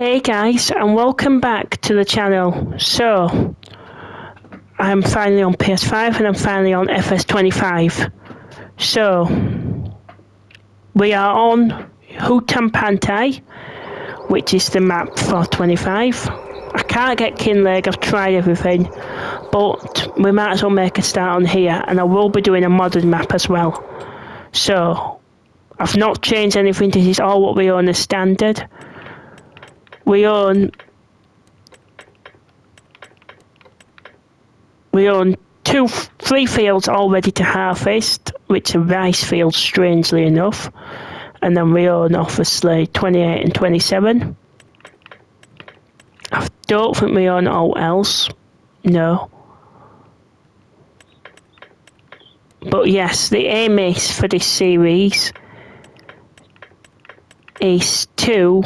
Hey guys, and welcome back to the channel. So, I'm finally on PS5 and I'm finally on FS25. So, we are on Hutan Pantai, which is the map for 25. I can't get Kinleg, I've tried everything, but we might as well make a start on here, and I will be doing a modern map as well. So, I've not changed anything, this is all what we own as standard. We own 3 fields all ready to harvest, which are rice fields, strangely enough. And then we own, obviously, 28 and 27. I don't think we own all else. No. But yes, the aim is for this series is to,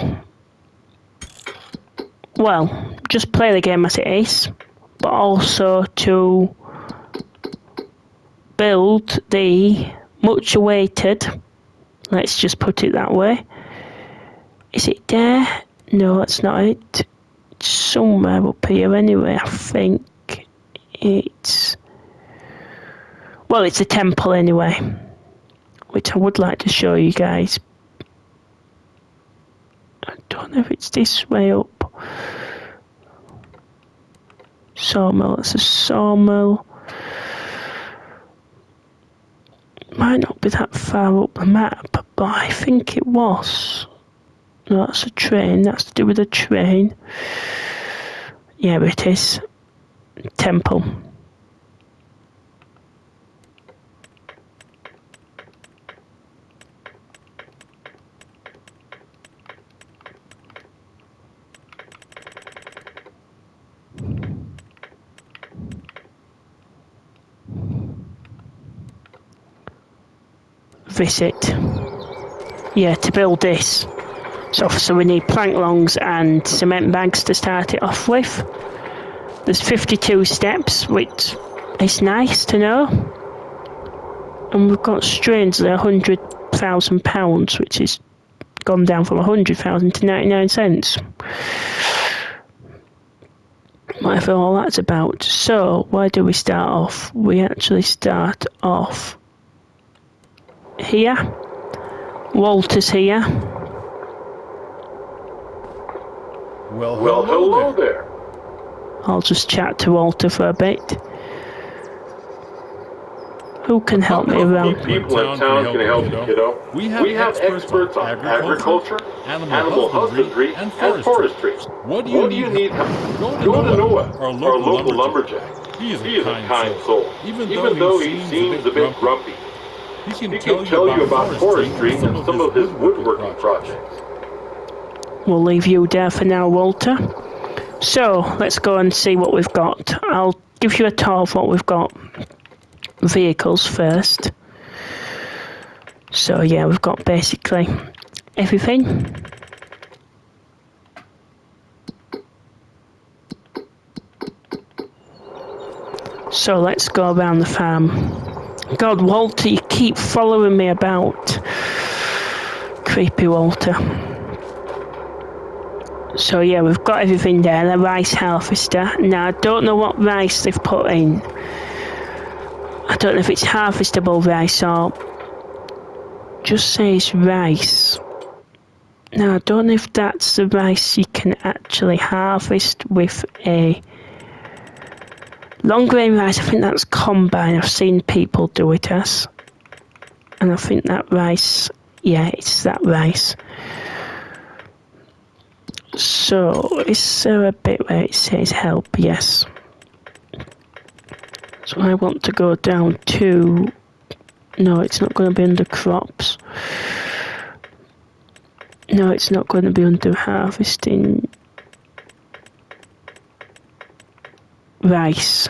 well, just play the game as it is, but also to build the much awaited, let's just put it that way. Is it there? No, it's not it. It's somewhere up here anyway, I think. It's a temple anyway, which I would like to show you guys. I don't know if it's this way up. Sawmill, it's a sawmill. Might not be that far up the map, but I think it was. No, that's a train, that's to do with a train. Yeah, it is. Temple. Visit. Yeah, to build this. So we need plank longs and cement bags to start it off with. There's 52 steps, which is nice to know. And we've got strangely £100,000, which has gone down from 100,000 to 99 cents. Whatever all that's about. So, where do we start off? We actually start off here. Walter's here. Well, hello there. I'll just chat to Walter for a bit. Who can help me around? People in town can help you, kiddo. We have experts on agriculture, animal husbandry, and forestry. What do you need help? Go to Noah, our local lumberjack. He is a kind soul, even though he seems a bit grumpy. He can tell you about forestry and some of his woodworking projects. We'll leave you there for now, Walter. So, let's go and see what we've got. I'll give you a tour of what we've got. Vehicles first. So yeah, we've got basically everything. So let's go around the farm. God, Walter, you keep following me about. Creepy Walter. So yeah, we've got everything there. The rice harvester. Now I don't know what rice they've put in. I don't know if it's harvestable rice or just says rice. Now I don't know if that's the rice you can actually harvest with a long grain rice. I think that's combine. I've seen people do it as. And I think that rice, yeah, it's that rice. So, is there a bit where it says help? Yes. So I want to go down to... No, it's not going to be under crops. No, it's not going to be under harvesting rice.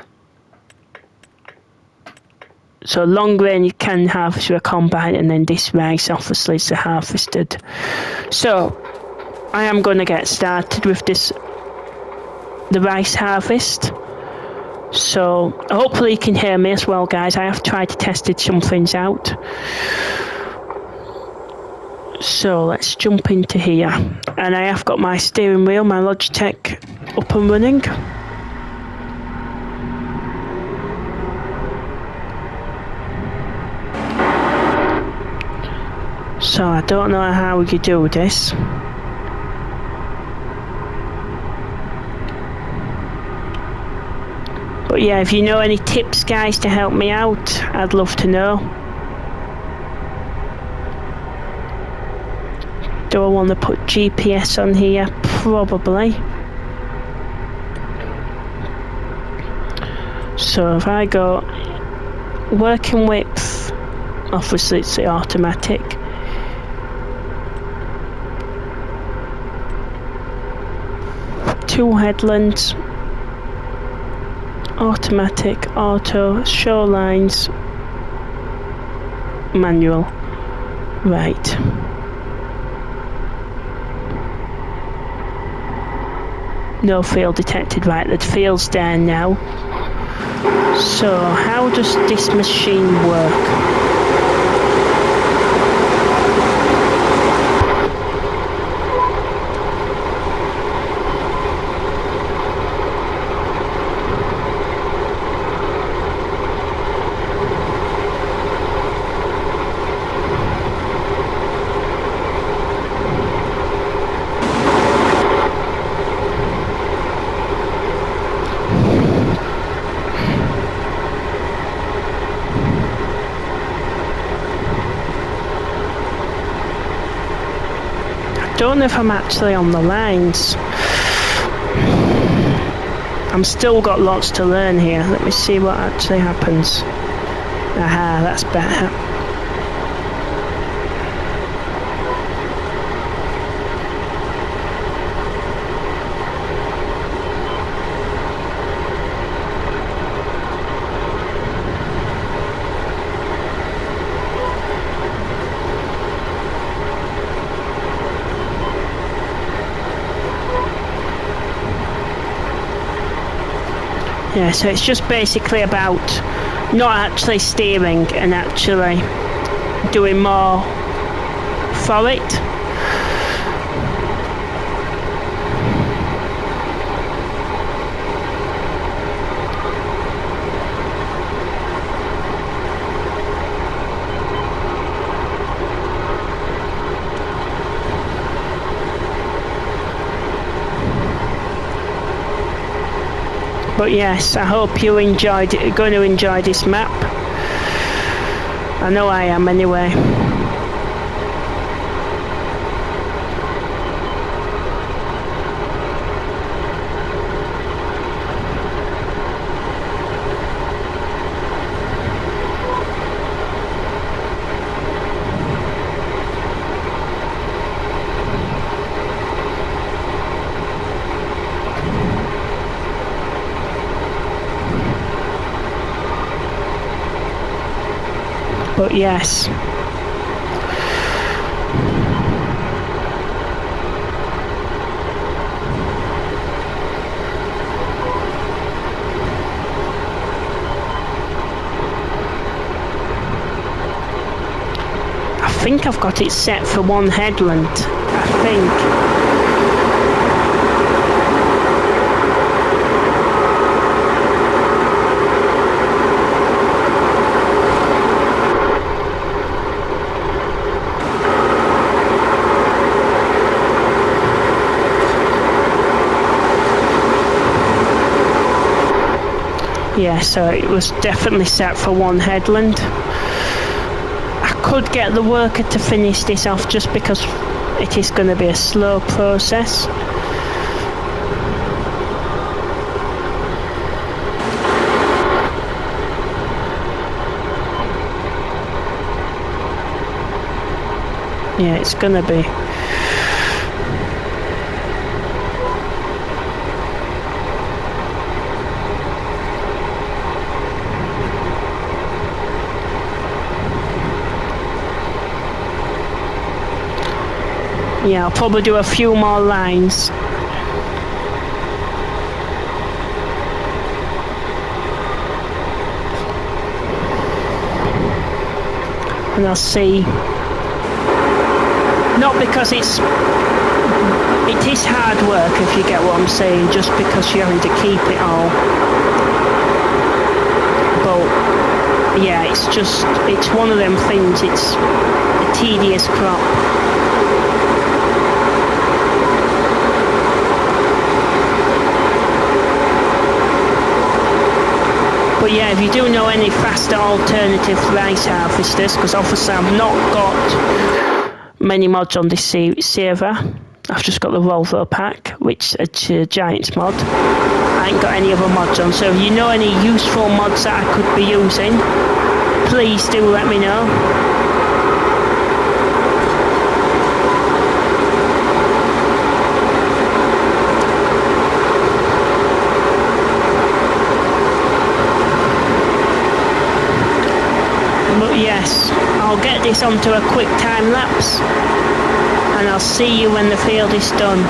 So long grain you can harvest with a combine, and then this rice obviously is harvested. So I am going to get started with the rice harvest. So hopefully you can hear me as well, guys. I have tried to test some things out. So let's jump into here, and I have got my steering wheel, my Logitech, up and running. So I don't know how you do this. But yeah, if you know any tips, guys, to help me out, I'd love to know. Do I want to put GPS on here? Probably. So if I go working width, obviously it's the automatic. Two headlands. Automatic, auto, show lines, manual. Right. No field detected. Right, the field's there now. So, how does this machine work? I don't know if I'm actually on the lines. I'm still got lots to learn here. Let me see what actually happens. Aha, that's better. Yeah, so it's just basically about not actually steering and actually doing more for it. But yes, I hope you going to enjoy this map. I know I am anyway. But yes. I think I've got it set for one headland. I think. Yeah, so it was definitely set for one headland. I could get the worker to finish this off just because it is going to be a slow process. Yeah, it's going to be. Yeah, I'll probably do a few more lines. And I'll see. not because it is hard work, if you get what I'm saying, just because you're having to keep it all. But yeah, it's one of them things, it's a tedious crop. But yeah, if you do know any faster alternative rice harvesters, because obviously I've not got many mods on this server. I've just got the Volvo pack, which is a Giants mod. I ain't got any other mods on, so if you know any useful mods that I could be using, please do let me know. But yes, I'll get this onto a quick time lapse and I'll see you when the field is done.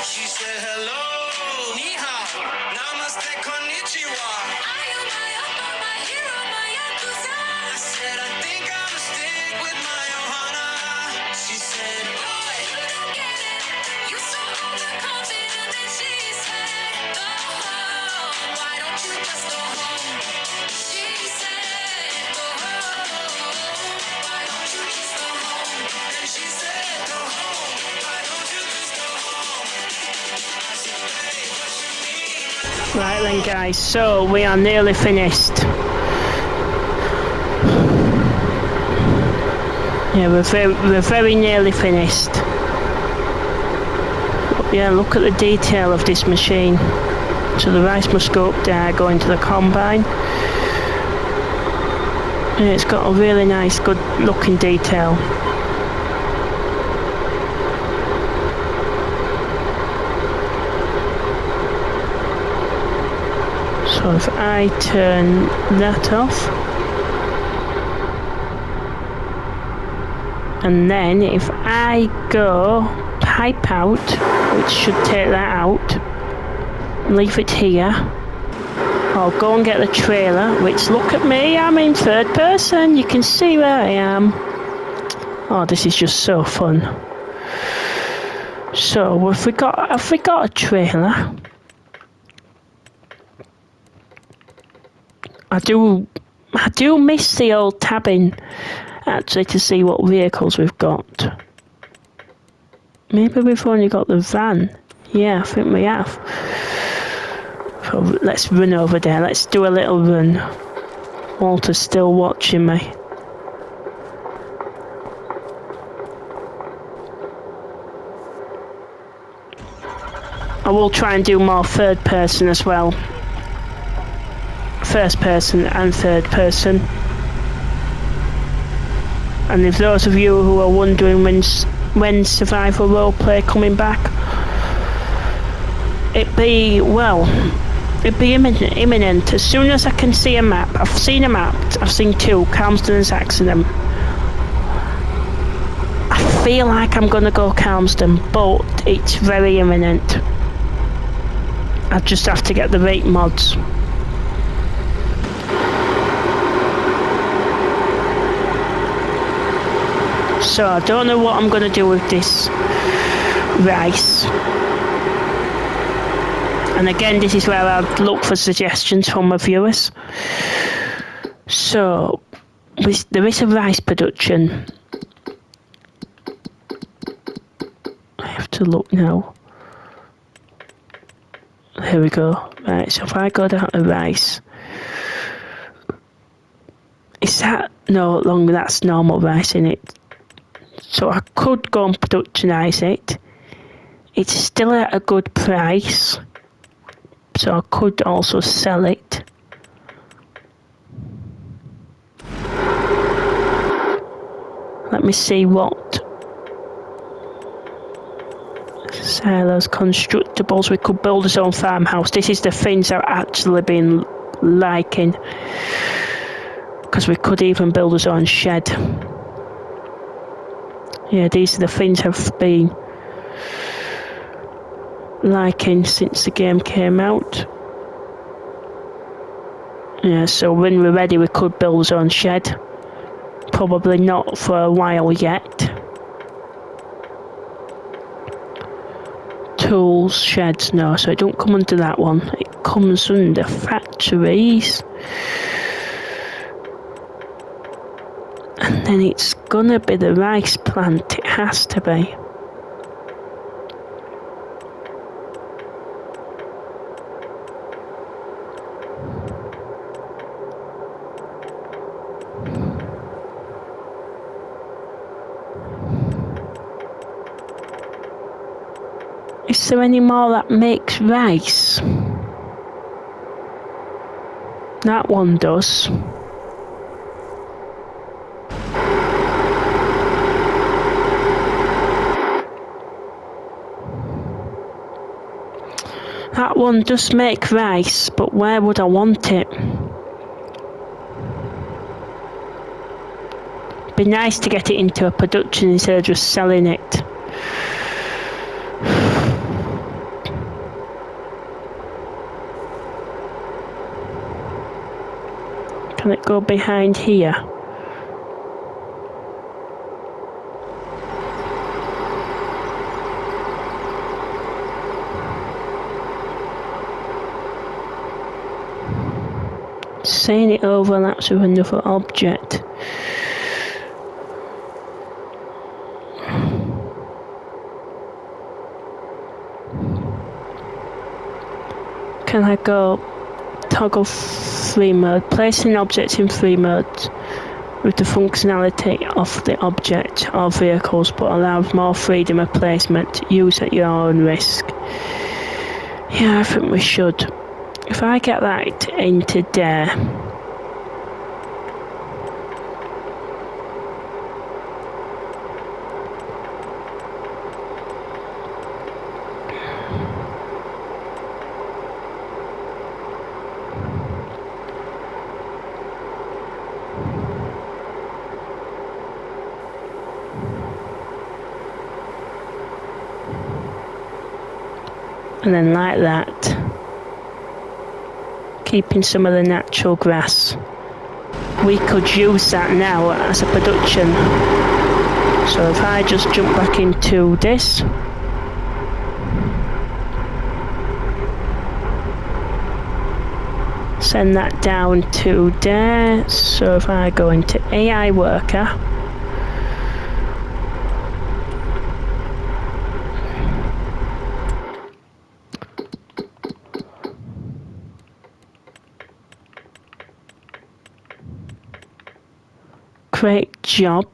She said hello, ni hao, namaste, konnichiwa. My hero, my yakuza. I said I think I'ma stick with my Ohana. She said, boy, you don't get it. You're so overconfident. And she said, go home. Why don't you just go home? She said, go home. Why don't you just go home? And she said, go home. Why don't you just go home? Right then guys, so we are nearly finished. Yeah, we're very nearly finished. Yeah, look at the detail of this machine. So the rice must go up there, go into the combine. Yeah, it's got a really nice, good looking detail. So if I turn that off, and then if I go pipe out, which should take that out, leave it here, I'll go and get the trailer, which look at me, I'm in third person, you can see where I am. Oh, this is just so fun. So have we got a trailer? I do miss the old tabbing, actually, to see what vehicles we've got. Maybe we've only got the van. Yeah, I think we have. So let's run over there. Let's do a little run. Walter's still watching me. I will try and do more third person as well. First person and third person. And if those of you who are wondering when survival roleplay coming back, it'd be imminent. As soon as I can see a map. I've seen a map. I've seen two, Calmsden and Saxonham. I feel like I'm gonna go Calmsden, but it's very imminent. I just have to get the right mods. So I don't know what I'm going to do with this rice. And again, this is where I'd look for suggestions from my viewers. So there is a rice production. I have to look now. Here we go. Right, so if I go down to rice. Is that, no longer, that's normal rice in it. So I could go and productionise it. It's still at a good price. So I could also sell it. Let me see what Silos, constructibles. We could build our own farmhouse. This is the things I've actually been liking. Because we could even build our own shed. Yeah, these are the things I've been liking since the game came out. Yeah, so when we're ready we could build our own shed. Probably not for a while yet. Tools, sheds, no, so it don't come under that one. It comes under factories. And then it's gonna be the rice plant, it has to be. Is there any more that makes rice? That one does. That one does make rice, but where would I want it? Be nice to get it into a production instead of just selling it. Can it go behind here? Saying it overlaps with another object. Can I go toggle free mode? Placing objects in free mode with the functionality of the object or vehicles, but allows more freedom of placement. Use at your own risk. Yeah, I think we should. If I get that into there. And then like that. Keeping some of the natural grass. We could use that now as a production. So if I just jump back into this. Send that down to there. So if I go into AI worker. Create job.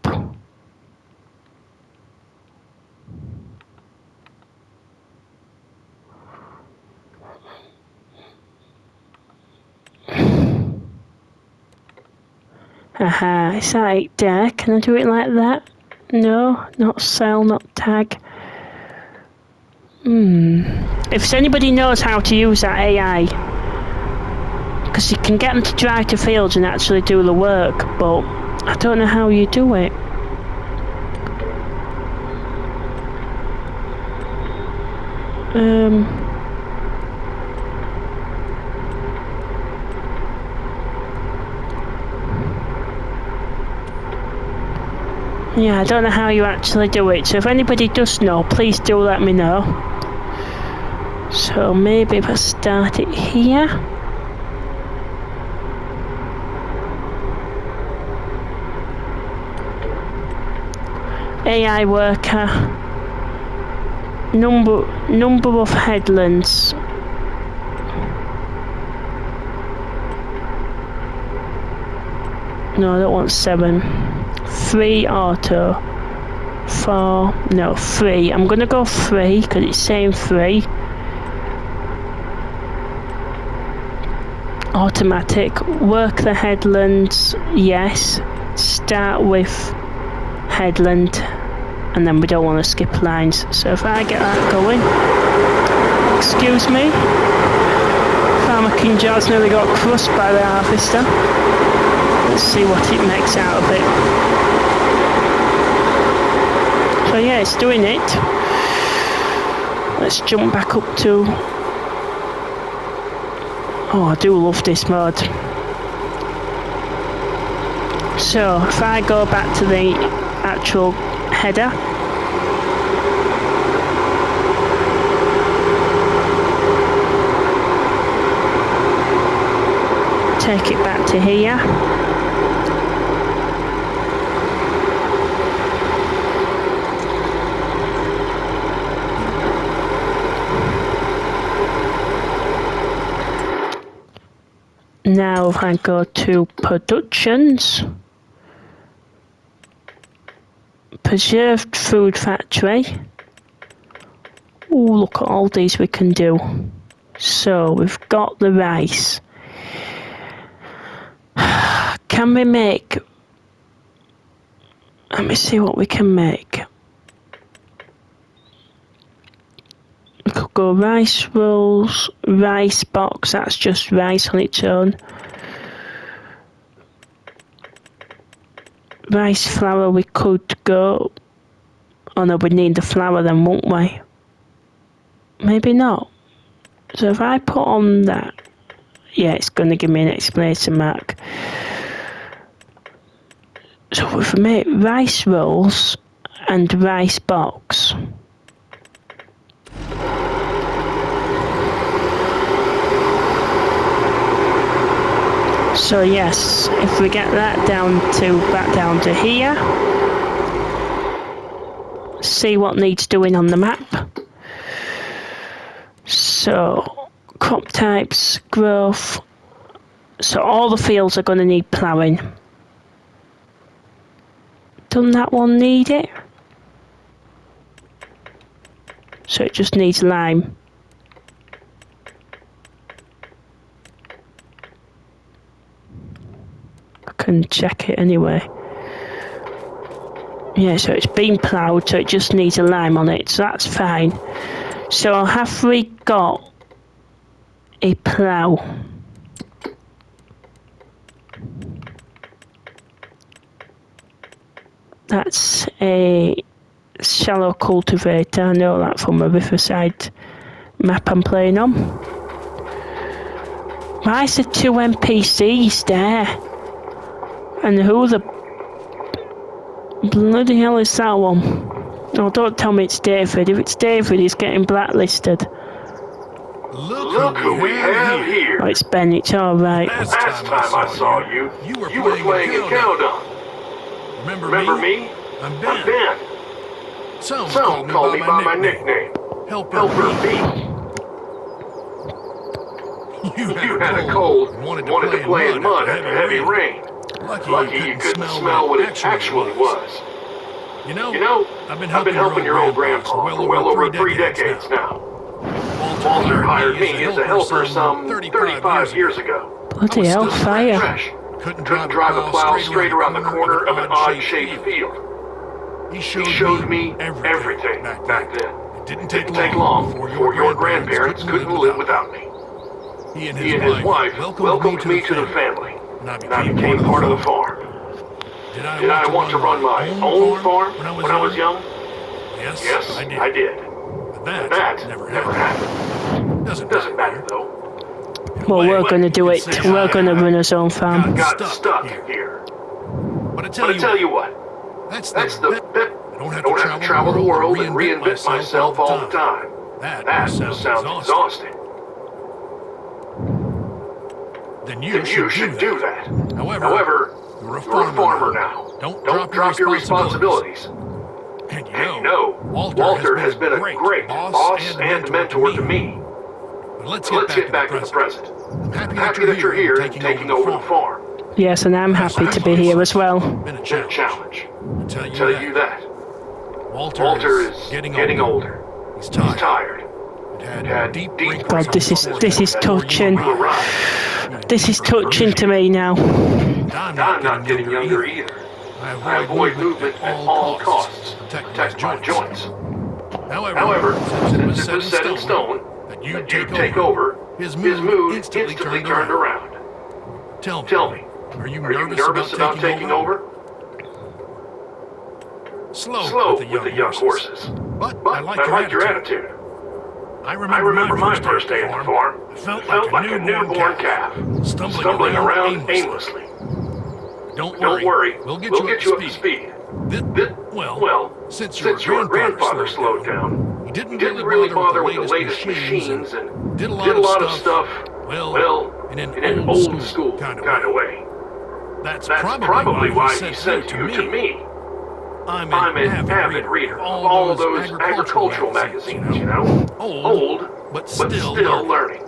Aha, is that it there? Can I do it like that? No, not cell, not tag. If anybody knows how to use that AI, because you can get them to drive to fields and actually do the work, but I don't know how you do it. Yeah, I don't know how you actually do it, so if anybody does know, please do let me know. So maybe if I start it here. AI worker. Number of headlands. No, I don't want 7. 3 auto. 4. No, 3. I'm gonna go 3 because it's saying 3. Automatic. Work the headlands. Yes. Start with headland. and then we don't want to skip lines. So if I get that going, excuse me, Farmer King George nearly got crushed by the harvester. Let's see what it makes out of it. So yeah, it's doing it. Let's jump back up to... Oh, I do love this mode. So if I go back to the actual header, take it back to here, now if I go to productions, preserved food factory. Oh, look at all these we can do. So we've got the rice. Can we make... Let me see what we can make. We could go rice rolls, rice box, that's just rice on its own. Rice flour we could go... Oh no, we'd need the flour then, won't we? Maybe not. So if I put on that... Yeah, it's going to give me an exclamation mark. So if we make rice rolls and rice box... So yes, if we get that back down to here, see what needs doing on the map. So crop types, growth. So all the fields are going to need ploughing. Doesn't that one need it? So it just needs lime. Can check it anyway. Yeah, so it's been ploughed, so it just needs a lime on it, so that's fine. So have we got a plough? That's a shallow cultivator. I know that from a riverside map I'm playing on. Why is there 2 NPCs there? And who the bloody hell is that one? Oh, don't tell me it's David. If it's David, he's getting blacklisted. Look who we have here. Oh, it's Ben. It's all right. Last time I saw you, you were playing in Countdown. Remember me? I'm Ben. Some call me by my nickname. Helper B. You had a cold and wanted to play in mud after heavy rain. Lucky you couldn't smell what it actually was. You know, I've been helping your old grandpa for well over 3 decades now. Walter hired me as a helper some 35 years ago. Bloody hell, fire. Couldn't drive a plow straight around the corner of an odd-shaped field. He showed me everything back then. It didn't take long before your grandparents couldn't live without me. He and his wife welcomed me to the family, and I became part of the farm. Did I want to run my own farm when I was young? Yes, I did. But that never happened. Doesn't matter, though. Well, we're going to do it. We're going to run our own farm. Got stuck here. But I tell you what, that's the bit. I don't have to travel the world and reinvent myself all the time. That sounds exhausting. Then you should do that. However, you're a farmer now. Don't drop your responsibilities. And you know, Walter has been a great boss and mentor to me. But let's get back to the present. I'm happy that you're here and taking over the farm. Yes, and I'm happy to be here as well. Been a challenge. I tell you that. Walter is getting older. He's tired. Had deep God, this is touching. This is touching to me now. I'm not getting younger either. I avoid movement at all costs to protect my joints. However, since it was set in stone that you'd take over, his mood instantly turned around. Tell me, are you nervous about taking over? Slow with the young horses, but I like your attitude. I remember my first day at the farm. I felt like a newborn calf, stumbling around aimlessly. Don't worry, we'll get you up to speed. Well, since your grandfather slowed down, he didn't really bother with the latest machines and did a lot of stuff, well, in an old school kind of way. That's probably why he sent you to me. I'm an avid reader of all those agricultural magazines, you know? Old, but still learning.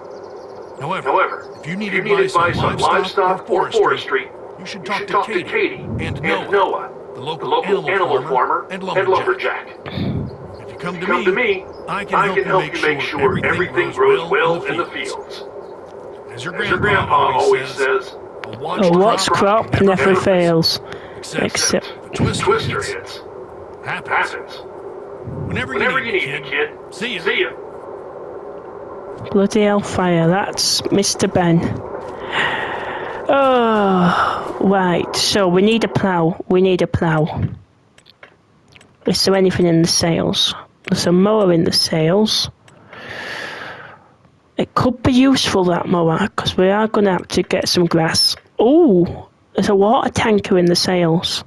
However, if you need advice on livestock or forestry, you should talk to Katie and Noah, the local animal farmer and lumberjack. If you come to me, I can help you make sure everything grows well in the fields. As your grandpa always says, A watch crop never fails, except twister hits. Happens. Whenever you need a kid, see ya. bloody hellfire. That's Mr. Ben. Oh, right. So we need a plough. Is there anything in the sales? There's a mower in the sales. It could be useful, that mower, because we are going to have to get some grass. Oh, there's a water tanker in the sales.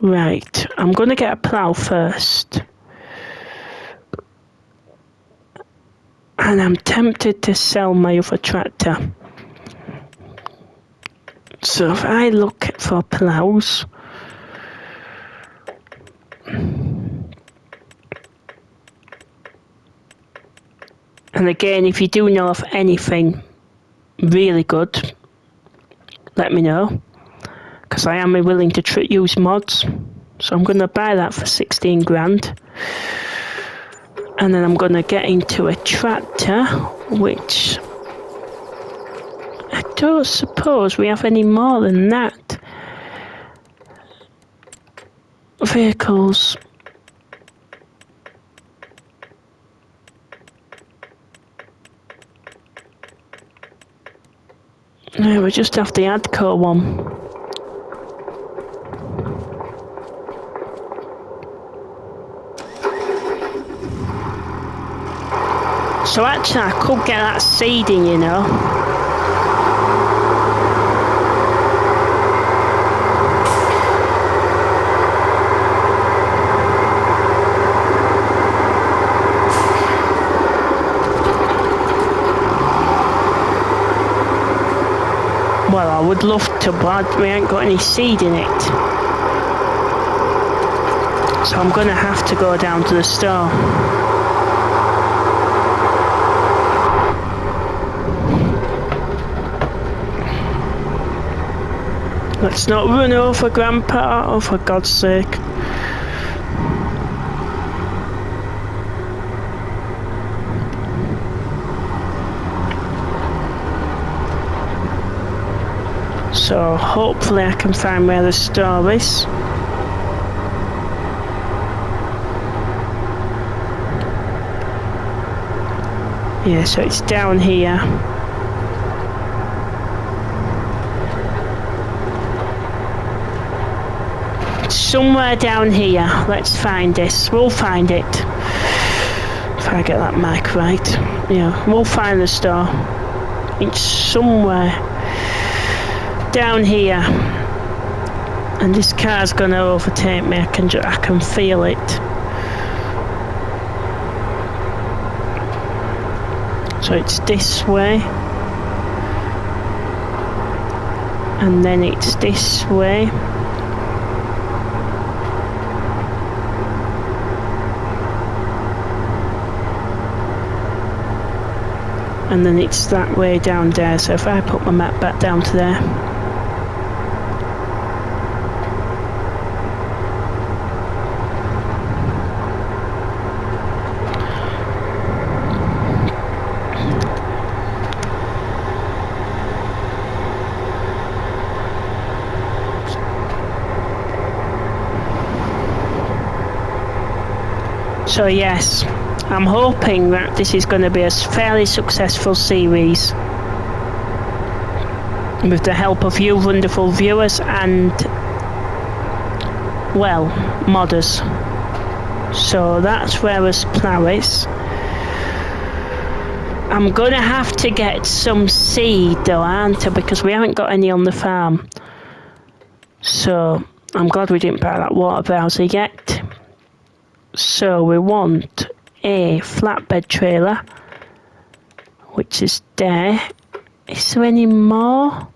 Right, I'm going to get a plough first. And I'm tempted to sell my other tractor. So if I look for ploughs, and again, if you do know of anything really good, let me know, because I am willing to use mods. So I'm going to buy that for 16 grand. And then I'm going to get into a tractor, which I don't suppose we have any more than that. Vehicles. No, we just have the Adco one. So actually I could get that seeding, you know. Well, I would love to, but we ain't got any seed in it. So I'm going to have to go down to the store. Let's not run over Grandpa, oh for God's sake. So hopefully I can find where the store is. Yeah, so it's down here. Somewhere down here. Let's find this. We'll find it. If I get that mic right. Yeah, we'll find the store. It's somewhere down here. And this car's gonna overtake me. I can feel it. So it's this way. And then it's this way. And then it's that way down there. So if I put my map back down to there. So yes, I'm hoping that this is going to be a fairly successful series with the help of you wonderful viewers and, well, modders. So that's where us plough is. I'm going to have to get some seed though, aren't I? Because we haven't got any on the farm. So I'm glad we didn't buy that water bowser yet. So we want a flatbed trailer, which is there. Is there any more?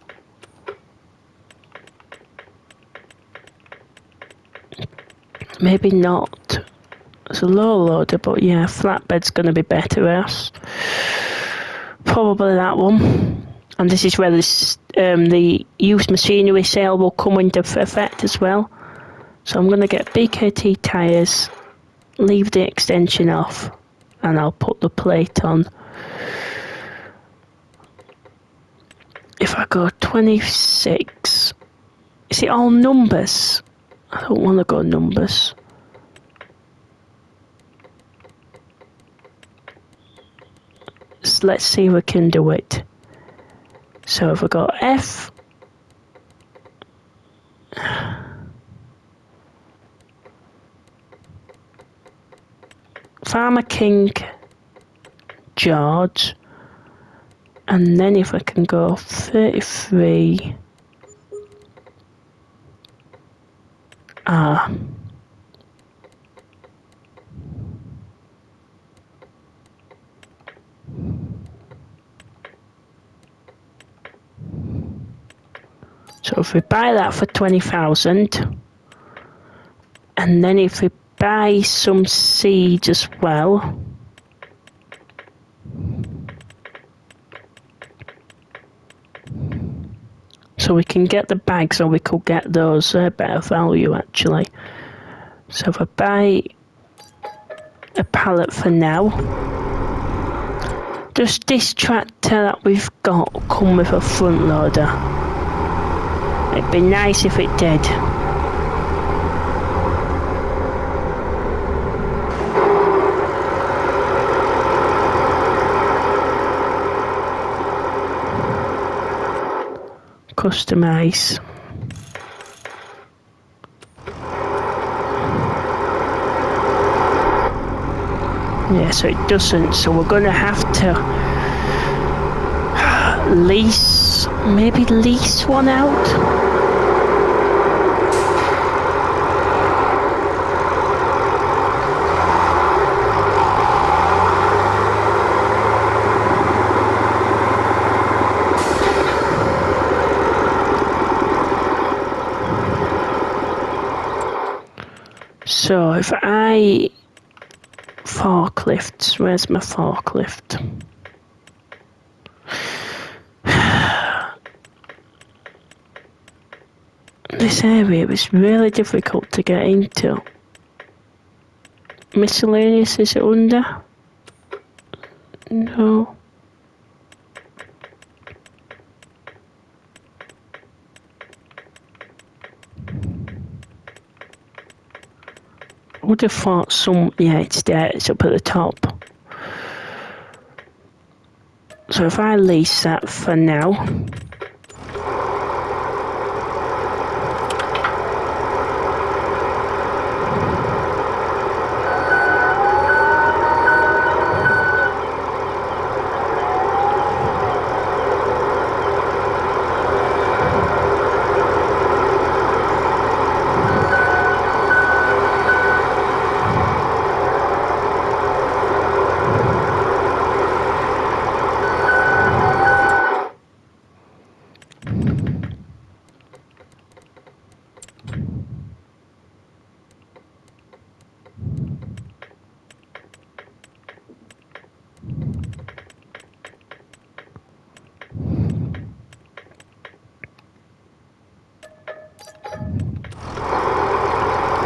Maybe not. It's a low loader, but yeah, flatbed's going to be better else. Probably that one. And this is where this, the used machinery sale will come into effect as well. So I'm going to get BKT tyres, leave the extension off, and I'll put the plate on. If I go 26, is it all numbers? I don't want to go numbers. So let's see if we can do it. So if I got F, Farmer King, George, and then if I can go 33, R. So if we buy that for 20,000, and then if we buy some seeds as well, so we can get the bags, or we could get those better value actually. So if I buy a pallet for now, does this tractor that we've got come with a front loader? It'd be nice if it did. Customize. Yeah, so it doesn't, so we're going to have to maybe lease one out. So if I forklifts, where's my forklift? This area is really difficult to get into. Miscellaneous, is it under? No. I would have thought yeah, it's there, it's up at the top. So if I lease that for now,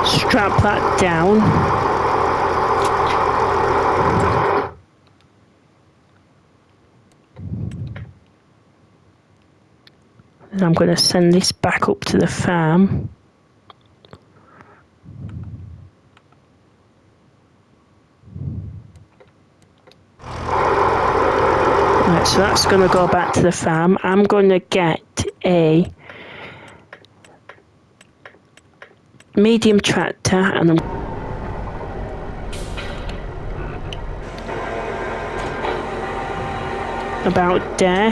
strap that down. And I'm going to send this back up to the farm. So that's going to go back to the farm. I'm going to get a medium tractor and I'm about there.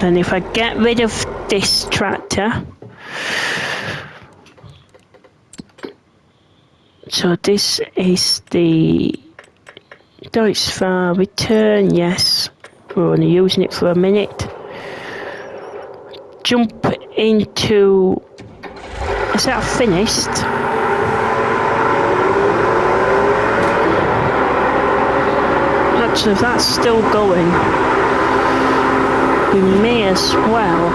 Then if I get rid of this tractor, so this is the Deutz return, yes, we're only using it for a minute. Jump into, is that finished? Actually, if that's still going, we may as well.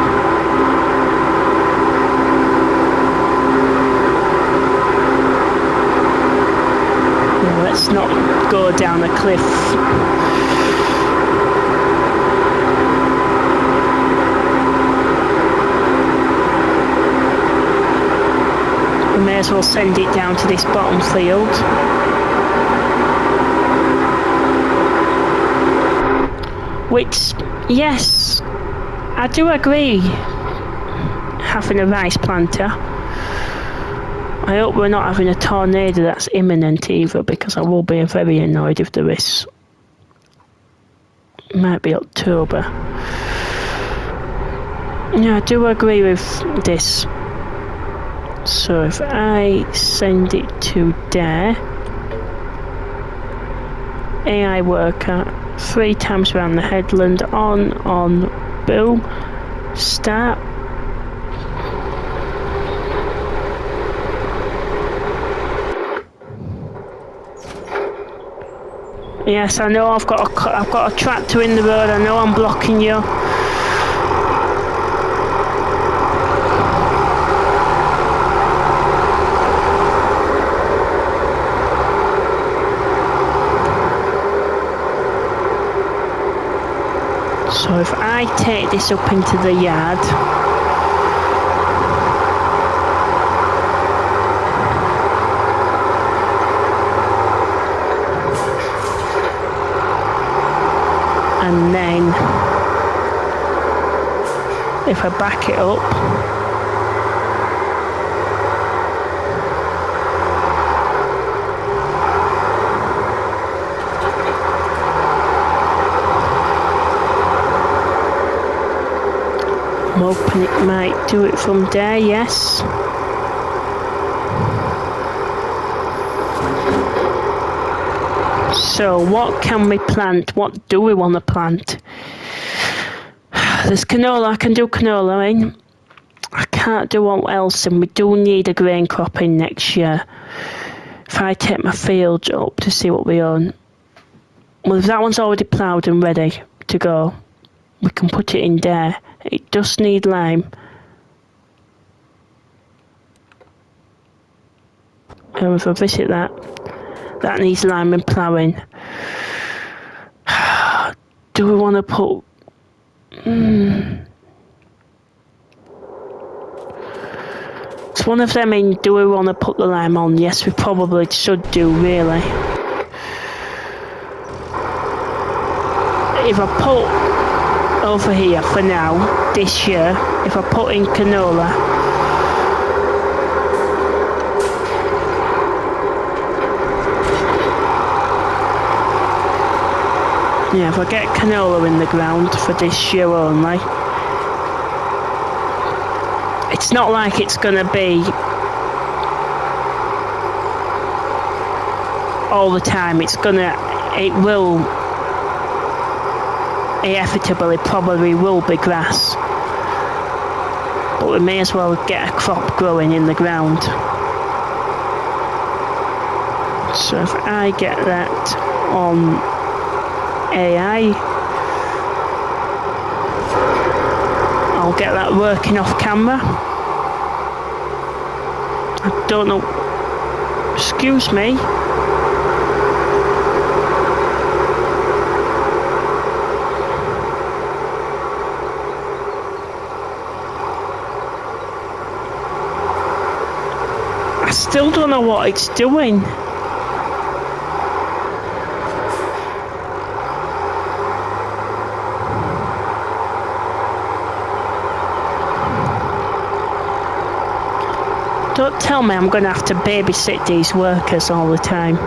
Yeah, let's not go down a cliff. We may as well send it down to this bottom field. Which, yes, I do agree, having a rice planter. I hope we're not having a tornado that's imminent either, because I will be very annoyed if there is. It might be October. Yeah, I do agree with this. So if I send it to there, AI worker, 3 times around the headland, on, boom, start. Yes, I know I've got a tractor in the road. I know I'm blocking you. So if I take this up into the yard, and then if I back it up, I'm hoping it might do it from there, yes. So what can we plant? What do we want to plant? There's canola, I can do canola in. I can't do what else, and we do need a grain crop in next year. If I take my fields up to see what we own. Well, if that one's already ploughed and ready to go, we can put it in there. It does need lime. And if I visit that, that needs lime and ploughing. Do we want to put... It's one of them in, do we want to put the lime on? Yes, we probably should do, really. If I put over here for now, this year, if I put in canola, yeah, if I get canola in the ground for this year only, it's not like it's going to be all the time. It will, inevitably probably will be grass. But we may as well get a crop growing in the ground. So if I get that on AI, I'll get that working off camera. I don't know, excuse me. I still don't know what it's doing. Don't tell me I'm going to have to babysit these workers all the time.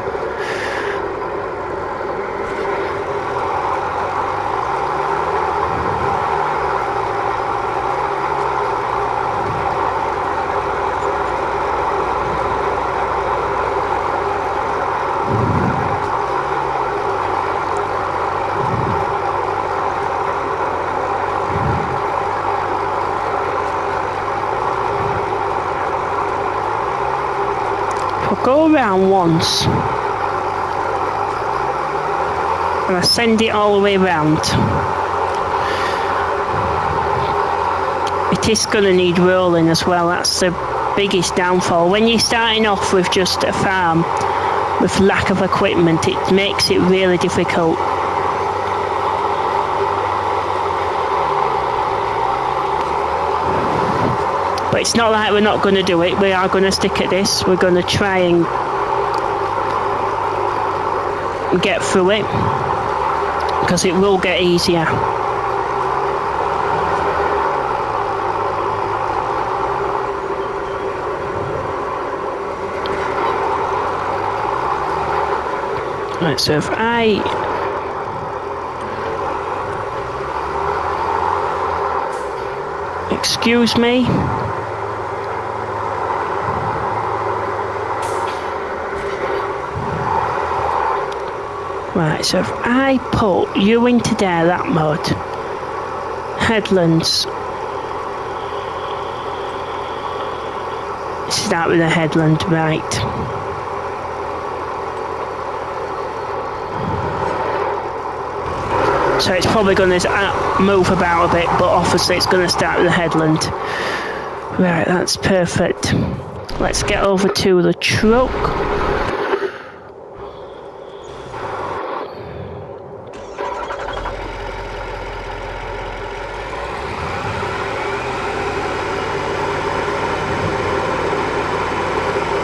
Go around once and I send it all the way around. It is going to need rolling as well. That's the biggest downfall. When you're starting off with just a farm with lack of equipment, it makes it really difficult. But it's not like we're not going to do it. We are going to stick at this. We're going to try and get through it, because it will get easier. Right, so if I excuse me. Right, so if I put you into there, that mode, headlands, start with a headland, right. So it's probably going to move about a bit, but obviously it's going to start with a headland. Right, that's perfect. Let's get over to the truck.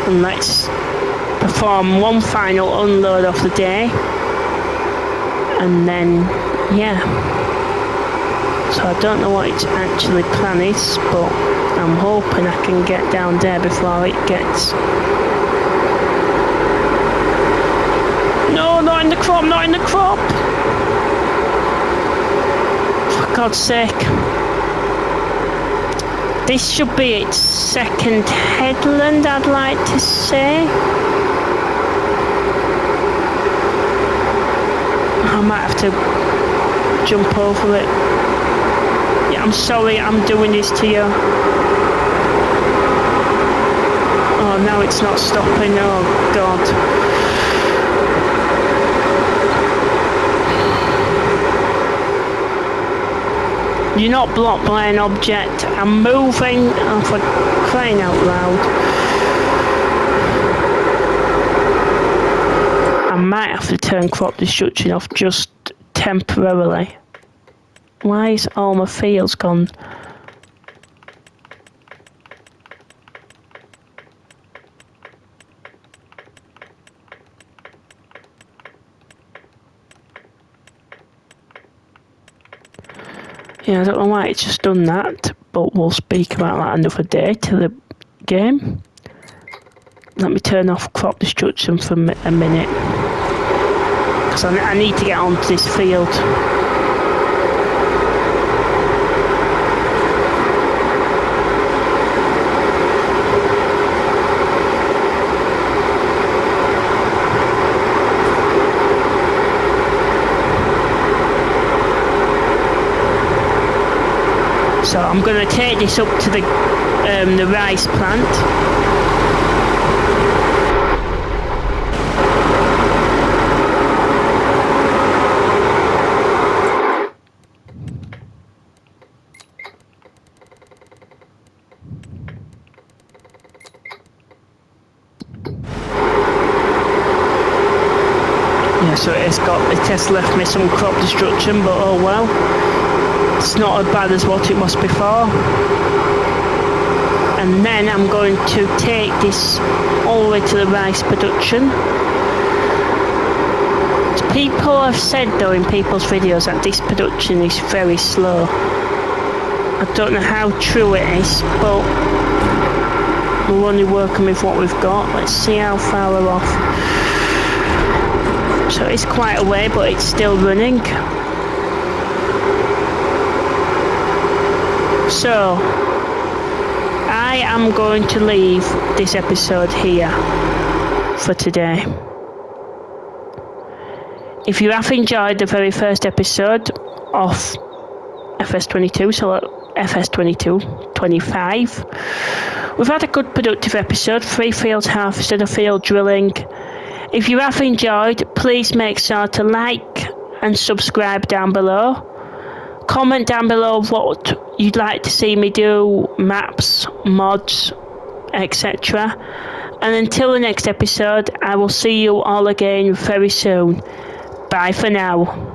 And let's perform one final unload of the day, and then yeah, so I don't know what its actually plan is, but I'm hoping I can get down there before it gets... No, not in the crop, not in the crop, for God's sake. This should be its second headland, I'd like to say. I might have to jump over it. Yeah, I'm sorry I'm doing this to you. Oh, now it's not stopping. Oh, God. You're not blocked by an object. I'm moving. Oh, for crying out loud. I might have to turn crop destruction off just temporarily. Why is all my fields gone? Yeah, I don't know why it's just done that, but we'll speak about that another day to the game. Let me turn off crop destruction for a minute, because I need to get onto this field. So I'm going to take this up to the rice plant. Yeah, so it has left me some crop destruction, but oh well. It's not as bad as what it was before. And then I'm going to take this all the way to the rice production. People have said though in people's videos that this production is very slow. I don't know how true it is, but We're only working with what we've got. Let's see how far we're off. So it's quite a way, but it's still running. So I am going to leave this episode here for today. If you have enjoyed the very first episode of FS22, so FS25, we've had a good productive episode, 3 fields harvested, a field drilling. If you have enjoyed, please make sure to like and subscribe down below. Comment down below what you'd like to see me do, maps, mods, etc. And until the next episode, I will see you all again very soon. Bye for now.